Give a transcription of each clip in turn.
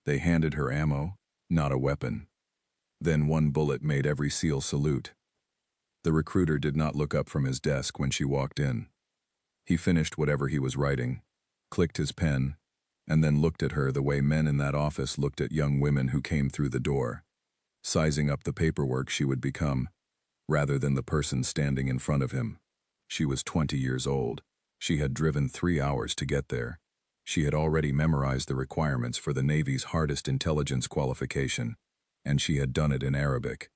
They handed her ammo, not a weapon. Then one bullet made every SEAL salute. The recruiter did not look up from his desk when she walked in. He finished whatever he was writing, clicked his pen, and then looked at her the way men in that office looked at young women who came through the door, sizing up the paperwork she would become, rather than the person standing in front of him. She was 20 years old. She had driven 3 hours to get there. She had already memorized the requirements for the Navy's hardest intelligence qualification, and she had done it in Arabic.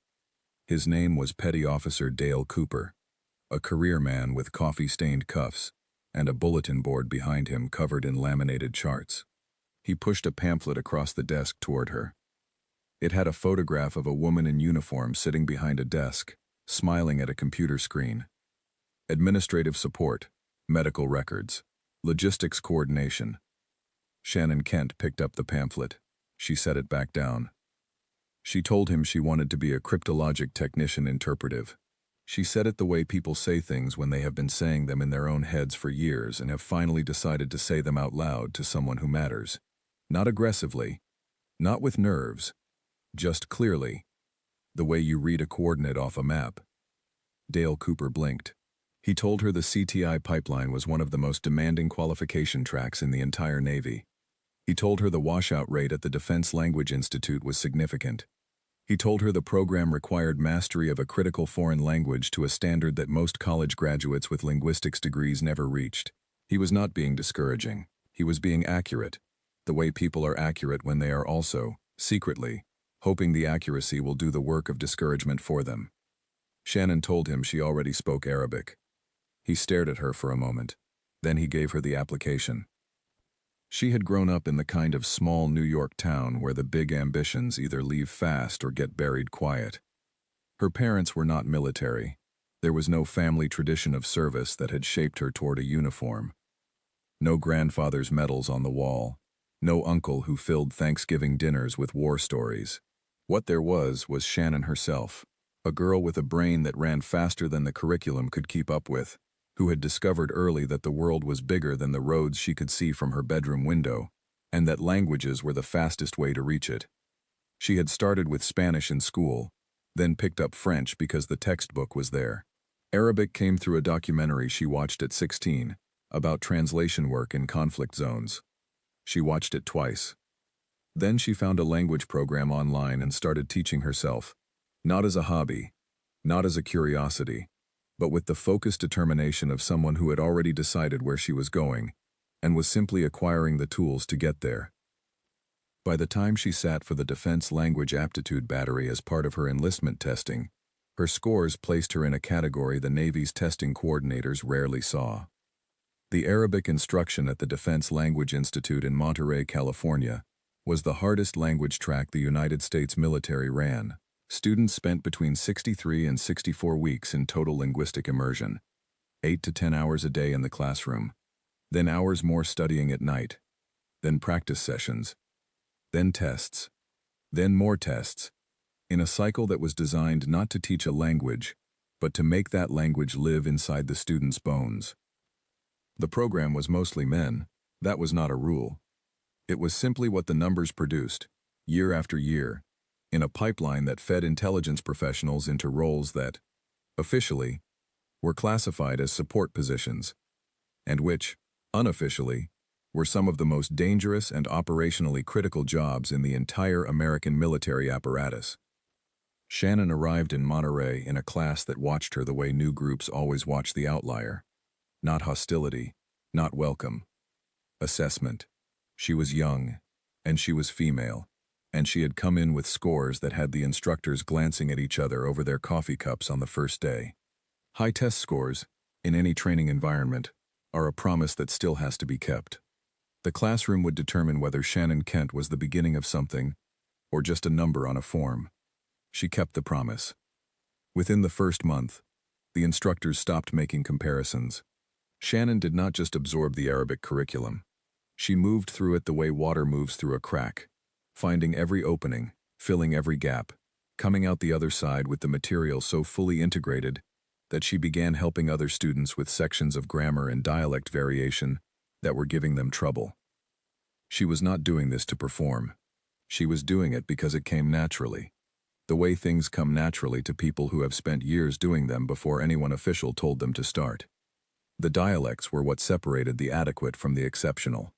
His name was Petty Officer Dale Cooper, a career man with coffee-stained cuffs and a bulletin board behind him covered in laminated charts. He pushed a pamphlet across the desk toward her. It had a photograph of a woman in uniform sitting behind a desk, smiling at a computer screen. Administrative support, medical records, logistics coordination. Shannon Kent picked up the pamphlet. She set it back down. She told him she wanted to be a cryptologic technician interpretive. She said it the way people say things when they have been saying them in their own heads for years and have finally decided to say them out loud to someone who matters. Not aggressively, not with nerves, just clearly, the way you read a coordinate off a map. Dale Cooper blinked. He told her the CTI pipeline was one of the most demanding qualification tracks in the entire Navy. He told her the washout rate at the Defense Language Institute was significant. He told her the program required mastery of a critical foreign language to a standard that most college graduates with linguistics degrees never reached. He was not being discouraging. He was being accurate, the way people are accurate when they are also, secretly, hoping the accuracy will do the work of discouragement for them. Shannon told him she already spoke Arabic. He stared at her for a moment. Then he gave her the application. She had grown up in the kind of small New York town where the big ambitions either leave fast or get buried quiet. Her parents were not military. There was no family tradition of service that had shaped her toward a uniform. No grandfather's medals on the wall. No uncle who filled Thanksgiving dinners with war stories. What there was Shannon herself, a girl with a brain that ran faster than the curriculum could keep up with, who had discovered early that the world was bigger than the roads she could see from her bedroom window, and that languages were the fastest way to reach it. She had started with Spanish in school, then picked up French because the textbook was there. Arabic came through a documentary she watched at 16, about translation work in conflict zones. She watched it twice. Then she found a language program online and started teaching herself, not as a hobby, not as a curiosity, but with the focused determination of someone who had already decided where she was going, and was simply acquiring the tools to get there. By the time she sat for the Defense Language Aptitude Battery as part of her enlistment testing, her scores placed her in a category the Navy's testing coordinators rarely saw. The Arabic instruction at the Defense Language Institute in Monterey, California, was the hardest language track the United States military ran. Students spent between 63 and 64 weeks in total linguistic immersion, 8 to 10 hours a day in the classroom, then hours more studying at night, then practice sessions, then tests, then more tests, in a cycle that was designed not to teach a language, but to make that language live inside the student's bones. The program was mostly men. That was not a rule. It was simply what the numbers produced, year after year, in a pipeline that fed intelligence professionals into roles that, officially, were classified as support positions, and which, unofficially, were some of the most dangerous and operationally critical jobs in the entire American military apparatus. Shannon arrived in Monterey in a class that watched her the way new groups always watch the outlier. Not hostility, not welcome. Assessment. She was young, and she was female, and she had come in with scores that had the instructors glancing at each other over their coffee cups on the first day. High test scores, in any training environment, are a promise that still has to be kept. The classroom would determine whether Shannon Kent was the beginning of something, or just a number on a form. She kept the promise. Within the first month, the instructors stopped making comparisons. Shannon did not just absorb the Arabic curriculum. She moved through it the way water moves through a crack, finding every opening, filling every gap, coming out the other side with the material so fully integrated that she began helping other students with sections of grammar and dialect variation that were giving them trouble. She was not doing this to perform. She was doing it because it came naturally. The way things come naturally to people who have spent years doing them before anyone official told them to start. The dialects were what separated the adequate from the exceptional.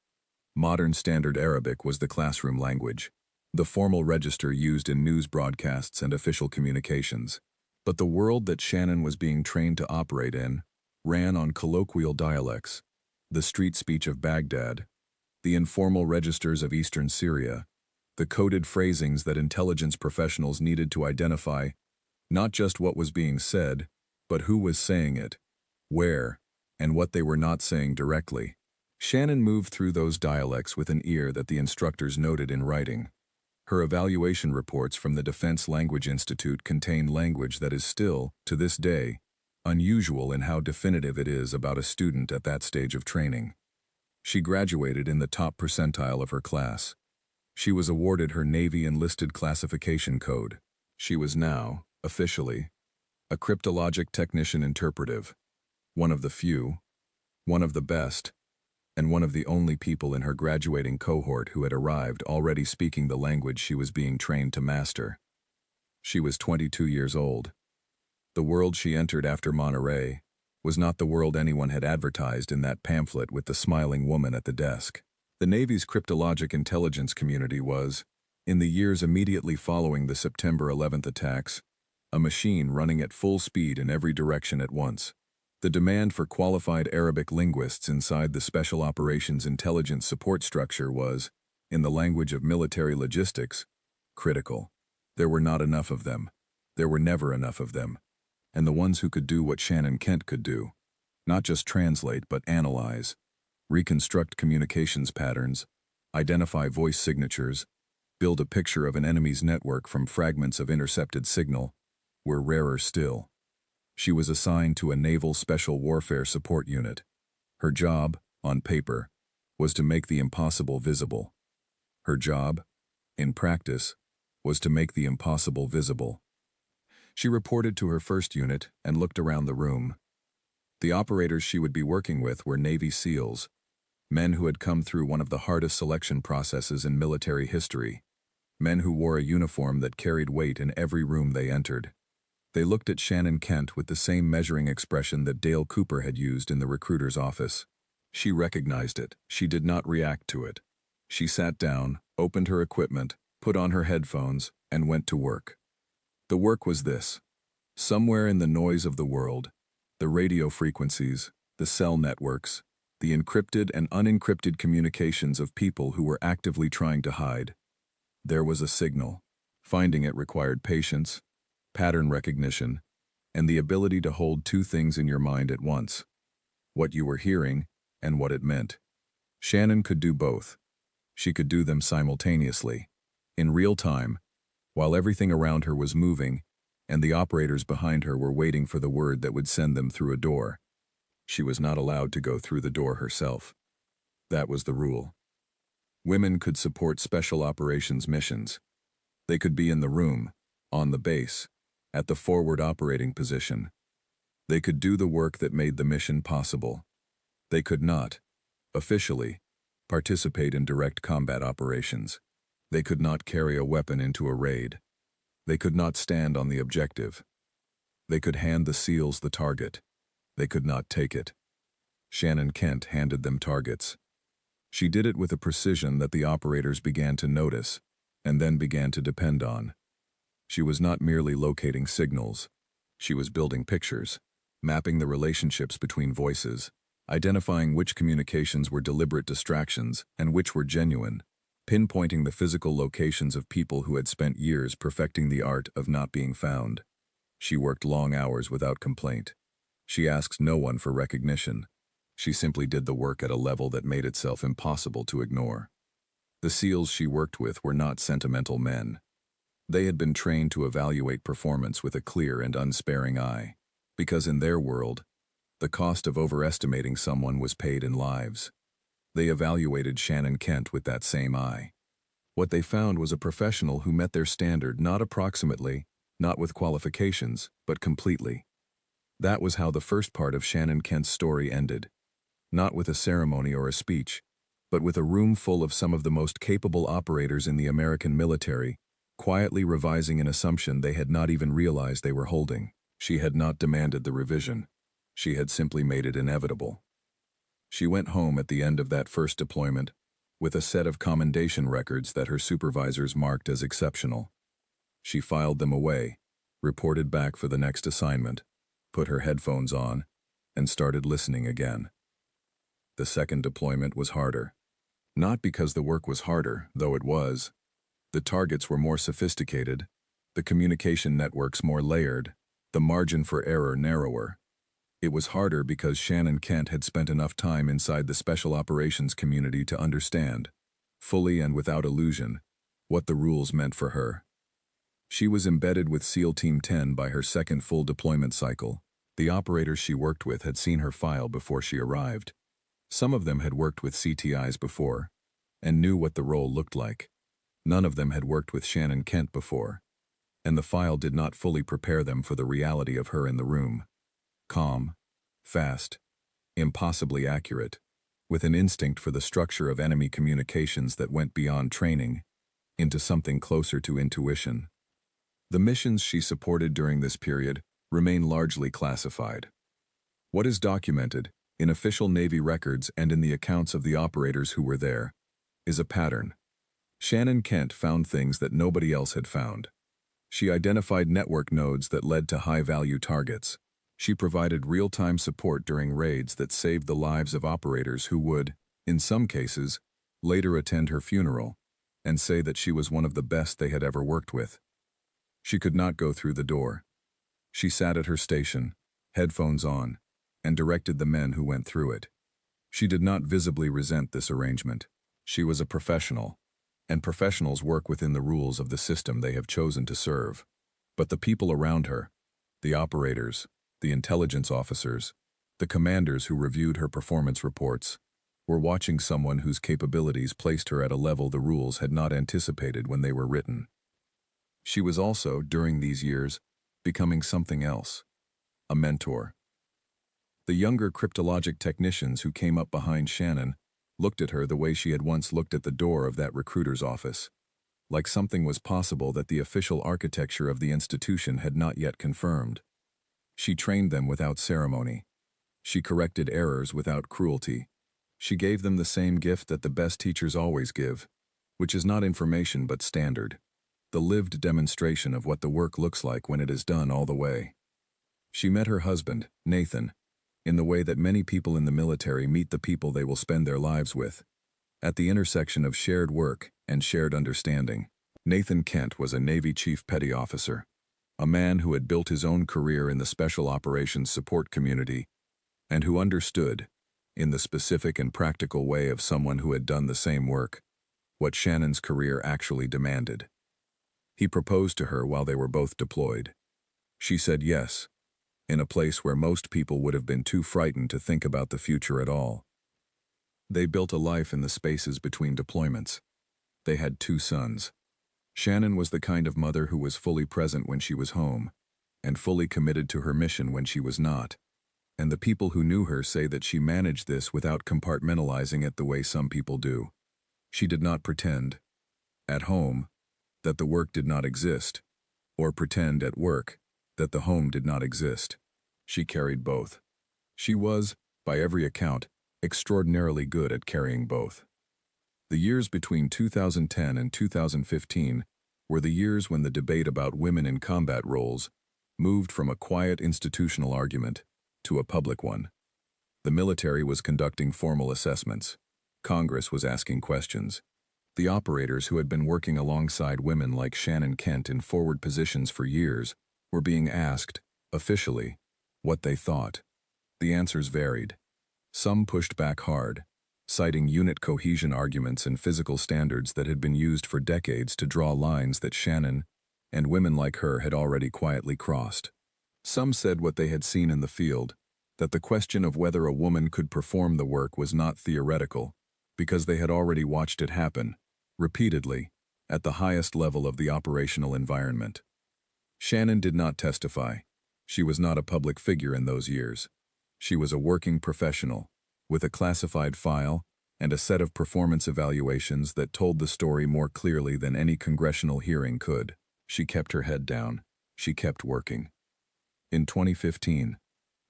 Modern Standard Arabic was the classroom language, the formal register used in news broadcasts and official communications. But the world that Shannon was being trained to operate in ran on colloquial dialects, the street speech of Baghdad, the informal registers of eastern Syria, the coded phrasings that intelligence professionals needed to identify not just what was being said, but who was saying it, where, and what they were not saying directly. Shannon moved through those dialects with an ear that the instructors noted in writing. Her evaluation reports from the Defense Language Institute contain language that is still, to this day, unusual in how definitive it is about a student at that stage of training. She graduated in the top percentile of her class. She was awarded her Navy enlisted classification code. She was now, officially, a cryptologic technician interpretive, one of the few, one of the best, and one of the only people in her graduating cohort who had arrived already speaking the language she was being trained to master. She was 22 years old. The world she entered after Monterey was not the world anyone had advertised in that pamphlet with the smiling woman at the desk. The Navy's cryptologic intelligence community was, in the years immediately following the September 11th attacks, a machine running at full speed in every direction at once. The demand for qualified Arabic linguists inside the Special Operations Intelligence Support Structure was, in the language of military logistics, critical. There were not enough of them. There were never enough of them. And the ones who could do what Shannon Kent could do, not just translate but analyze, reconstruct communications patterns, identify voice signatures, build a picture of an enemy's network from fragments of intercepted signal, were rarer still. She was assigned to a Naval Special Warfare Support Unit. Her job, on paper, was to make the impossible visible. Her job, in practice, was to make the impossible visible. She reported to her first unit and looked around the room. The operators she would be working with were Navy SEALs, men who had come through one of the hardest selection processes in military history, men who wore a uniform that carried weight in every room they entered. They looked at Shannon Kent with the same measuring expression that Dale Cooper had used in the recruiter's office. She recognized it. She did not react to it. She sat down, opened her equipment, put on her headphones, and went to work. The work was this. Somewhere in the noise of the world, the radio frequencies, the cell networks, the encrypted and unencrypted communications of people who were actively trying to hide, there was a signal. Finding it required patience, pattern recognition, and the ability to hold two things in your mind at once: what you were hearing and what it meant. Shannon could do both. She could do them simultaneously, in real time, while everything around her was moving and the operators behind her were waiting for the word that would send them through a door. She was not allowed to go through the door herself. That was the rule. Women could support special operations missions. They could be in the room, on the base, at the forward operating position. They could do the work that made the mission possible. They could not, officially, participate in direct combat operations. They could not carry a weapon into a raid. They could not stand on the objective. They could hand the SEALs the target. They could not take it. Shannon Kent handed them targets. She did it with a precision that the operators began to notice, and then began to depend on. She was not merely locating signals. She was building pictures, mapping the relationships between voices, identifying which communications were deliberate distractions and which were genuine, pinpointing the physical locations of people who had spent years perfecting the art of not being found. She worked long hours without complaint. She asked no one for recognition. She simply did the work at a level that made itself impossible to ignore. The SEALs she worked with were not sentimental men. They had been trained to evaluate performance with a clear and unsparing eye, because in their world, the cost of overestimating someone was paid in lives. They evaluated Shannon Kent with that same eye. What they found was a professional who met their standard not approximately, not with qualifications, but completely. That was how the first part of Shannon Kent's story ended. Not with a ceremony or a speech, but with a room full of some of the most capable operators in the American military, quietly revising an assumption they had not even realized they were holding. She had not demanded the revision. She had simply made it inevitable. She went home at the end of that first deployment with a set of commendation records that her supervisors marked as exceptional. She filed them away, reported back for the next assignment, put her headphones on, and started listening again. The second deployment was harder. Not because the work was harder, though it was. The targets were more sophisticated, the communication networks more layered, the margin for error narrower. It was harder because Shannon Kent had spent enough time inside the special operations community to understand, fully and without illusion, what the rules meant for her. She was embedded with SEAL Team 10 by her second full deployment cycle. The operators she worked with had seen her file before she arrived. Some of them had worked with CTIs before, and knew what the role looked like. None of them had worked with Shannon Kent before, and the file did not fully prepare them for the reality of her in the room. Calm, fast, impossibly accurate, with an instinct for the structure of enemy communications that went beyond training into something closer to intuition. The missions she supported during this period remain largely classified. What is documented, in official Navy records and in the accounts of the operators who were there, is a pattern. Shannon Kent found things that nobody else had found. She identified network nodes that led to high-value targets. She provided real-time support during raids that saved the lives of operators who would, in some cases, later attend her funeral and say that she was one of the best they had ever worked with. She could not go through the door. She sat at her station, headphones on, and directed the men who went through it. She did not visibly resent this arrangement. She was a professional, and professionals work within the rules of the system they have chosen to serve. But the people around her, the operators, the intelligence officers, the commanders who reviewed her performance reports, were watching someone whose capabilities placed her at a level the rules had not anticipated when they were written. She was also, during these years, becoming something else, a mentor. The younger cryptologic technicians who came up behind Shannon looked at her the way she had once looked at the door of that recruiter's office, like something was possible that the official architecture of the institution had not yet confirmed. She trained them without ceremony. She corrected errors without cruelty. She gave them the same gift that the best teachers always give, which is not information but standard, the lived demonstration of what the work looks like when it is done all the way. She met her husband, Nathan, in the way that many people in the military meet the people they will spend their lives with, at the intersection of shared work and shared understanding. Nathan Kent was a Navy Chief Petty Officer, a man who had built his own career in the Special Operations support community, and who understood, in the specific and practical way of someone who had done the same work, what Shannon's career actually demanded. He proposed to her while they were both deployed. She said yes, in a place where most people would have been too frightened to think about the future at all. They built a life in the spaces between deployments. They had 2 sons. Shannon was the kind of mother who was fully present when she was home, and fully committed to her mission when she was not. And the people who knew her say that she managed this without compartmentalizing it the way some people do. She did not pretend, at home, that the work did not exist, or pretend at work that the home did not exist. She carried both. She was, by every account, extraordinarily good at carrying both. The years between 2010 and 2015 were the years when the debate about women in combat roles moved from a quiet institutional argument to a public one. The military was conducting formal assessments. Congress was asking questions. The operators who had been working alongside women like Shannon Kent in forward positions for years were being asked, officially, what they thought. The answers varied. Some pushed back hard, citing unit cohesion arguments and physical standards that had been used for decades to draw lines that Shannon and women like her had already quietly crossed. Some said what they had seen in the field, that the question of whether a woman could perform the work was not theoretical, because they had already watched it happen, repeatedly, at the highest level of the operational environment. Shannon did not testify. She was not a public figure in those years. She was a working professional, with a classified file and a set of performance evaluations that told the story more clearly than any congressional hearing could. She kept her head down. She kept working. In 2015,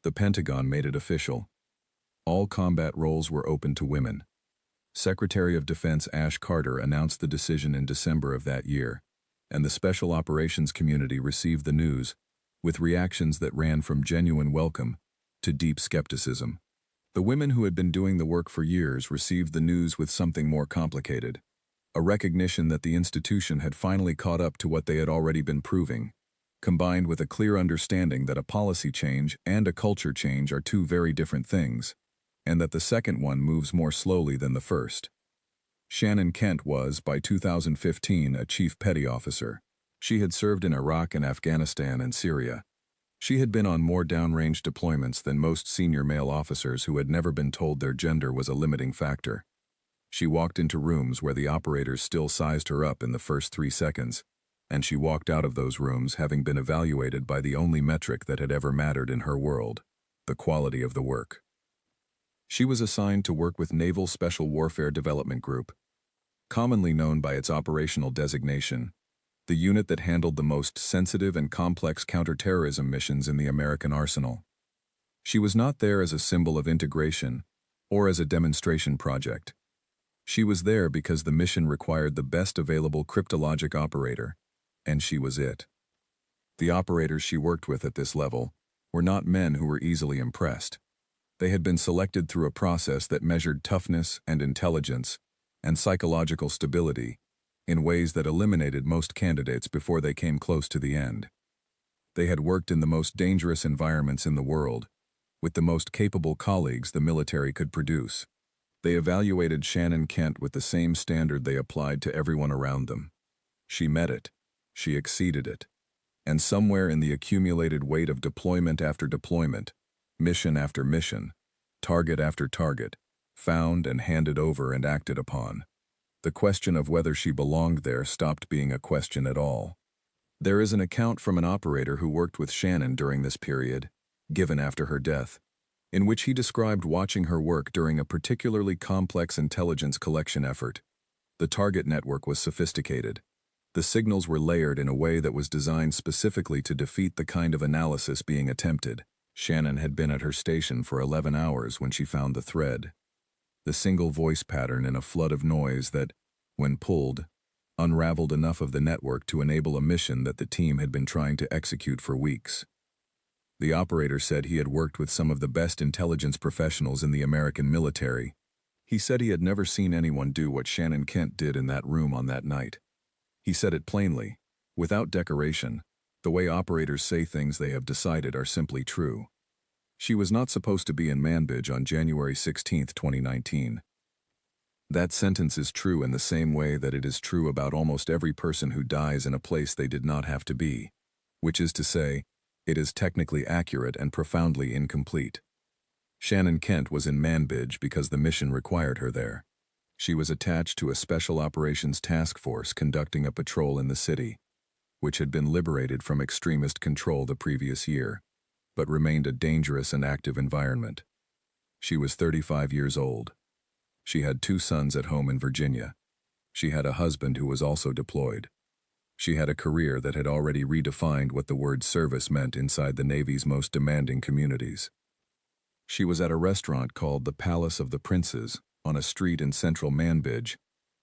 the Pentagon made it official. All combat roles were open to women. Secretary of Defense Ash Carter announced the decision in December of that year, and the special operations community received the news with reactions that ran from genuine welcome to deep skepticism. The women who had been doing the work for years received the news with something more complicated, a recognition that the institution had finally caught up to what they had already been proving, combined with a clear understanding that a policy change and a culture change are two very different things, and that the second one moves more slowly than the first. Shannon Kent was, by 2015, a chief petty officer. She had served in Iraq and Afghanistan and Syria. She had been on more downrange deployments than most senior male officers who had never been told their gender was a limiting factor. She walked into rooms where the operators still sized her up in the first 3 seconds, and she walked out of those rooms having been evaluated by the only metric that had ever mattered in her world: the quality of the work. She was assigned to work with Naval Special Warfare Development Group, commonly known by its operational designation, the unit that handled the most sensitive and complex counterterrorism missions in the American arsenal. She was not there as a symbol of integration or as a demonstration project. She was there because the mission required the best available cryptologic operator, and she was it. The operators she worked with at this level were not men who were easily impressed. They had been selected through a process that measured toughness and intelligence and psychological stability in ways that eliminated most candidates before they came close to the end. They had worked in the most dangerous environments in the world, with the most capable colleagues the military could produce. They evaluated Shannon Kent with the same standard they applied to everyone around them. She met it. She exceeded it. And somewhere in the accumulated weight of deployment after deployment, mission after mission, target after target, found and handed over and acted upon, the question of whether she belonged there stopped being a question at all. There is an account from an operator who worked with Shannon during this period, given after her death, in which he described watching her work during a particularly complex intelligence collection effort. The target network was sophisticated. The signals were layered in a way that was designed specifically to defeat the kind of analysis being attempted. Shannon had been at her station for 11 hours when she found the thread. The single voice pattern in a flood of noise that, when pulled, unraveled enough of the network to enable a mission that the team had been trying to execute for weeks. The operator said he had worked with some of the best intelligence professionals in the American military. He said he had never seen anyone do what Shannon Kent did in that room on that night. He said it plainly, without decoration. The way operators say things they have decided are simply true. She was not supposed to be in Manbij on January 16, 2019. That sentence is true in the same way that it is true about almost every person who dies in a place they did not have to be, which is to say, it is technically accurate and profoundly incomplete. Shannon Kent was in Manbij because the mission required her there. She was attached to a special operations task force conducting a patrol in the city, which had been liberated from extremist control the previous year, but remained a dangerous and active environment. She was 35 years old. She had 2 sons at home in Virginia. She had a husband who was also deployed. She had a career that had already redefined what the word service meant inside the Navy's most demanding communities. She was at a restaurant called the Palace of the Princes on a street in central Manbij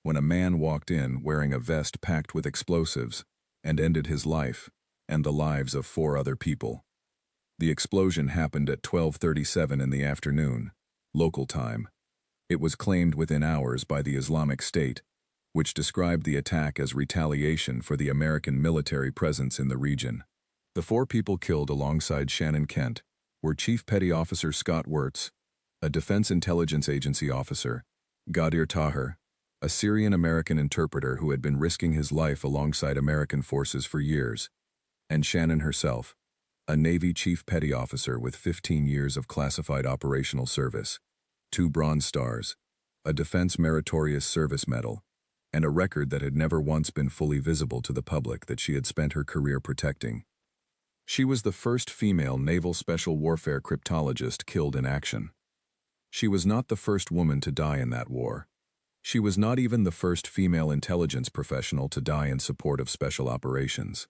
when a man walked in wearing a vest packed with explosives and ended his life and the lives of 4 other people. The explosion happened at 12:37 in the afternoon, local time. It was claimed within hours by the Islamic State, which described the attack as retaliation for the American military presence in the region. The 4 people killed alongside Shannon Kent were Chief Petty Officer Scott Wirtz, a Defense Intelligence Agency officer, Ghadir Taher, a Syrian-American interpreter who had been risking his life alongside American forces for years, and Shannon herself, a Navy Chief Petty Officer with 15 years of classified operational service, 2 Bronze Stars, a Defense Meritorious Service Medal, and a record that had never once been fully visible to the public that she had spent her career protecting. She was the first female Naval Special Warfare cryptologist killed in action. She was not the first woman to die in that war, She was not even the first female intelligence professional to die in support of special operations.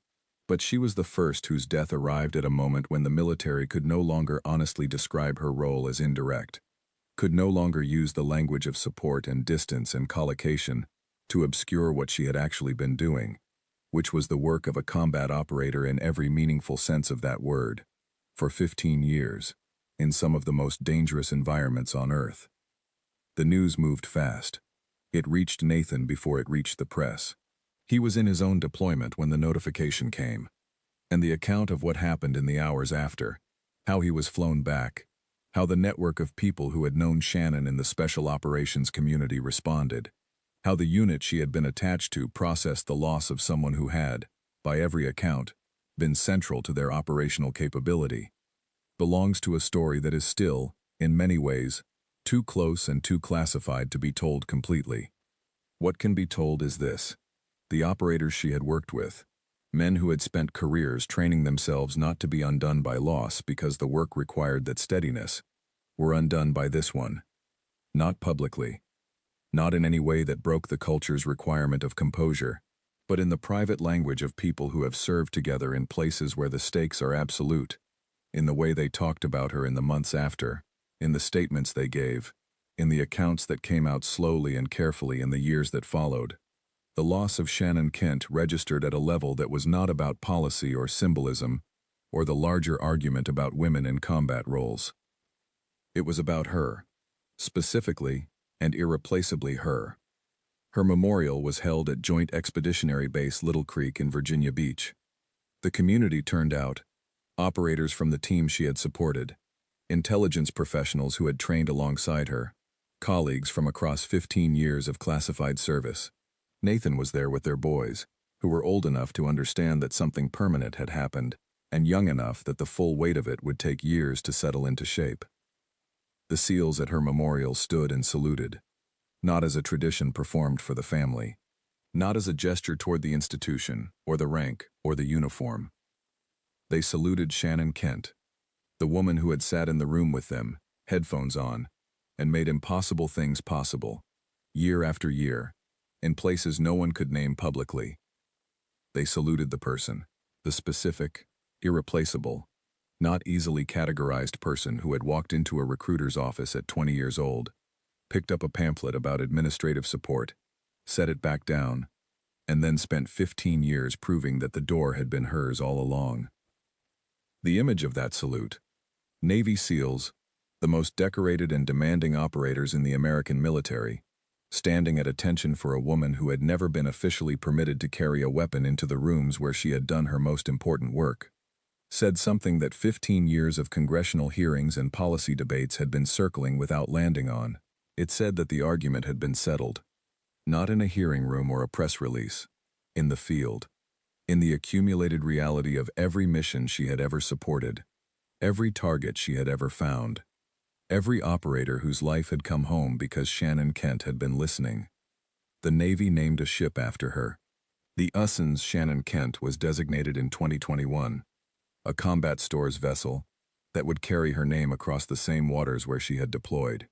But she was the first whose death arrived at a moment when the military could no longer honestly describe her role as indirect, could no longer use the language of support and distance and collocation to obscure what she had actually been doing, which was the work of a combat operator in every meaningful sense of that word, for 15 years, in some of the most dangerous environments on Earth. The news moved fast. It reached Nathan before it reached the press. He was in his own deployment when the notification came, and the account of what happened in the hours after, how he was flown back, how the network of people who had known Shannon in the special operations community responded, how the unit she had been attached to processed the loss of someone who had, by every account, been central to their operational capability, belongs to a story that is still, in many ways, too close and too classified to be told completely. What can be told is this. The operators she had worked with, men who had spent careers training themselves not to be undone by loss because the work required that steadiness, were undone by this one. Not publicly. Not in any way that broke the culture's requirement of composure, but in the private language of people who have served together in places where the stakes are absolute, in the way they talked about her in the months after, in the statements they gave, in the accounts that came out slowly and carefully in the years that followed. The loss of Shannon Kent registered at a level that was not about policy or symbolism, or the larger argument about women in combat roles. It was about her, specifically and irreplaceably her. Her memorial was held at Joint Expeditionary Base Little Creek in Virginia Beach. The community turned out, operators from the team she had supported, intelligence professionals who had trained alongside her, colleagues from across 15 years of classified service. Nathan was there with their boys, who were old enough to understand that something permanent had happened, and young enough that the full weight of it would take years to settle into shape. The SEALs at her memorial stood and saluted, not as a tradition performed for the family, not as a gesture toward the institution, or the rank, or the uniform. They saluted Shannon Kent, the woman who had sat in the room with them, headphones on, and made impossible things possible, year after year, in places no one could name publicly. They saluted the person, the specific, irreplaceable, not easily categorized person who had walked into a recruiter's office at 20 years old, picked up a pamphlet about administrative support, set it back down, and then spent 15 years proving that the door had been hers all along. The image of that salute, Navy SEALs, the most decorated and demanding operators in the American military, standing at attention for a woman who had never been officially permitted to carry a weapon into the rooms where she had done her most important work, said something that 15 years of congressional hearings and policy debates had been circling without landing on. It said that the argument had been settled, not in a hearing room or a press release, in the field, in the accumulated reality of every mission she had ever supported, every target she had ever found, every operator whose life had come home because Shannon Kent had been listening. The Navy named a ship after her. The USN's Shannon Kent was designated in 2021, a combat stores vessel that would carry her name across the same waters where she had deployed.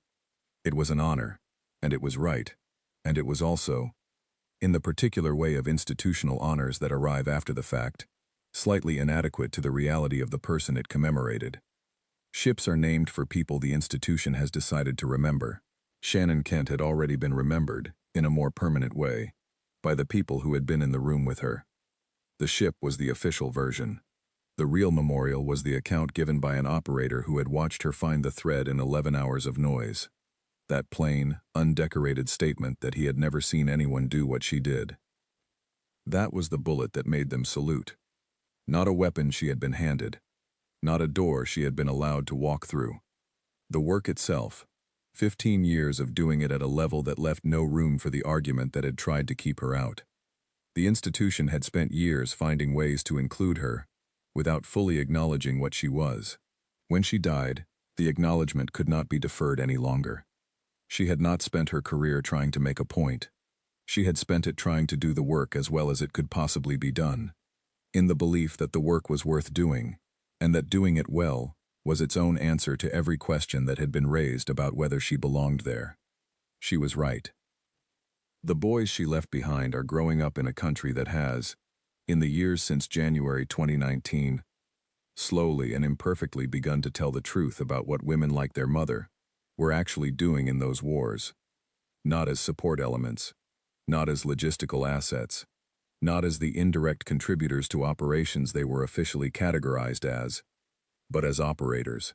It was an honor, and it was right, and it was also, in the particular way of institutional honors that arrive after the fact, slightly inadequate to the reality of the person it commemorated. Ships are named for people the institution has decided to remember. Shannon Kent had already been remembered, in a more permanent way, by the people who had been in the room with her. The ship was the official version. The real memorial was the account given by an operator who had watched her find the thread in 11 hours of noise. That plain, undecorated statement that he had never seen anyone do what she did. That was the bullet that made them salute. Not a weapon she had been handed. Not a door she had been allowed to walk through. The work itself, 15 years of doing it at a level that left no room for the argument that had tried to keep her out. The institution had spent years finding ways to include her, without fully acknowledging what she was. When she died, the acknowledgement could not be deferred any longer. She had not spent her career trying to make a point. She had spent it trying to do the work as well as it could possibly be done, in the belief that the work was worth doing, and that doing it well was its own answer to every question that had been raised about whether she belonged there. She was right. The boys she left behind are growing up in a country that has, in the years since January 2019, slowly and imperfectly begun to tell the truth about what women like their mother were actually doing in those wars. Not as support elements, not as logistical assets, not as the indirect contributors to operations they were officially categorized as, but as operators,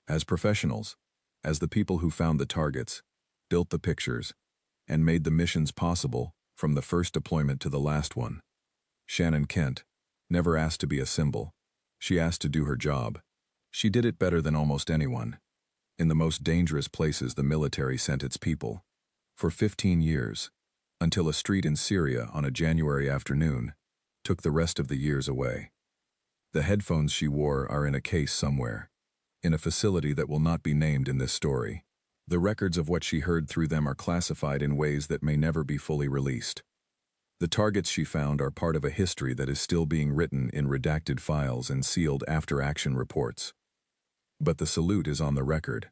as professionals, as the people who found the targets, built the pictures, and made the missions possible from the first deployment to the last one. Shannon Kent never asked to be a symbol. She asked to do her job. She did it better than almost anyone. In the most dangerous places the military sent its people. For 15 years, until a street in Syria on a January afternoon took the rest of the years away. The headphones she wore are in a case somewhere, in a facility that will not be named in this story. The records of what she heard through them are classified in ways that may never be fully released. The targets she found are part of a history that is still being written in redacted files and sealed after-action reports. But the salute is on the record.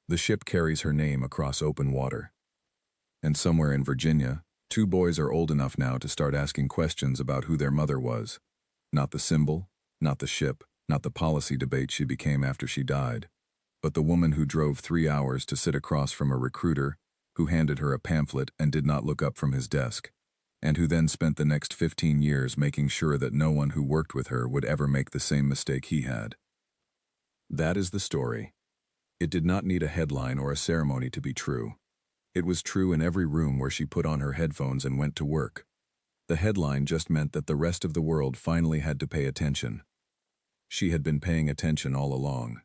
The ship carries her name across open water. And somewhere in Virginia, 2 boys are old enough now to start asking questions about who their mother was. Not the symbol, not the ship, not the policy debate she became after she died, but the woman who drove 3 hours to sit across from a recruiter who handed her a pamphlet and did not look up from his desk, and who then spent the next 15 years making sure that no one who worked with her would ever make the same mistake he had. That is the story. It did not need a headline or a ceremony to be true. It was true in every room where she put on her headphones and went to work. The headline just meant that the rest of the world finally had to pay attention. She had been paying attention all along.